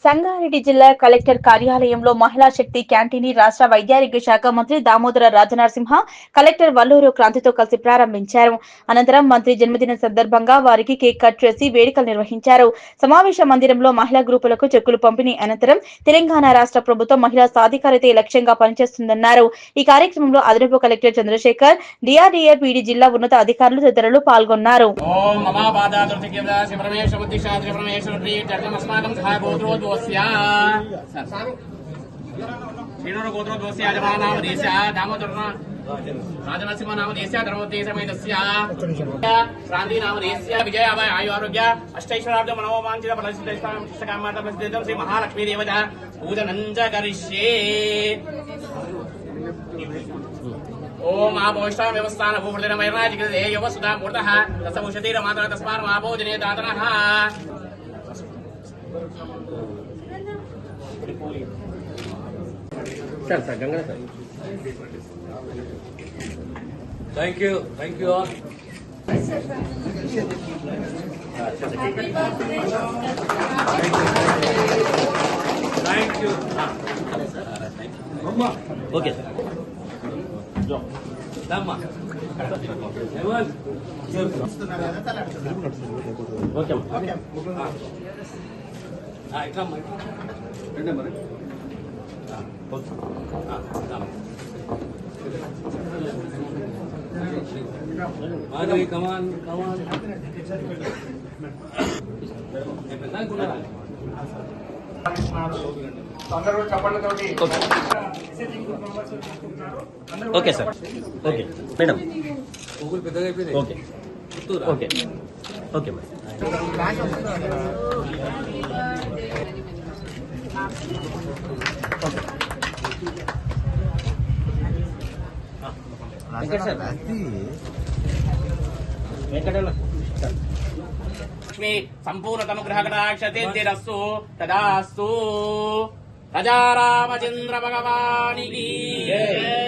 సంగారెడ్డి జిల్లా కలెక్టర్ కార్యాలయంలో మహిళా శక్తి క్యాంటీన్ రాష్ట్ర వైద్యారోగ్య శాఖ మంత్రి దామోదర రాజనరసింహ కలెక్టర్ వల్లూరు క్రాంతితో కలిసి ప్రారంభించారు. అనంతరం మంత్రి జన్మదిన సందర్భంగా వారికి కేక్ కట్ చేసి వేడుకలు నిర్వహించారు. సమావేశ మందిరంలో మహిళా గ్రూపులకు చెక్కులు పంపిణీ అనంతరం తెలంగాణ రాష్ట్ర ప్రభుత్వం మహిళా సాధికారతే లక్ష్యంగా పనిచేస్తుందన్నారు. ఈ కార్యక్రమంలో అదనపు కలెక్టర్ చంద్రశేఖర్, డిఆర్డీఏ పీడీ జిల్లా ఉన్నత అధికారులు తదితరులు పాల్గొన్నారు. राजनरसिंह नाम देस्य धर्मोद्देशमेतस्य क्रांति नाम देस्य विजय अभय आयु आरोग्य अष्टैश्वर्याब्द मनोवांछित फलसिद्धिष्टां पुस्तकामाता प्रसिद्धं श्री महालक्ष्मी देवता पूजनं च करिष्ये। ओम आपोष्टा व्यवस्थान भूप्रदेन वैराजिकृते योगसुधा मूर्तः तस्समुषतिर मातरः तस्मान् आपोजने दातनः। Sir Ganga sir Thank you all. Thank you. Okay, sir. Dhamma. Evan. Okay. Ikram. Madhuri, come on. Okay, sir. Okay, madam. Okay. Okay. Okay, madam. Lakshmi संपूर्ण तनुग्रह कटाक्षतेरस्तु तदास्तु राजा रामचंद्र भगवान की जय।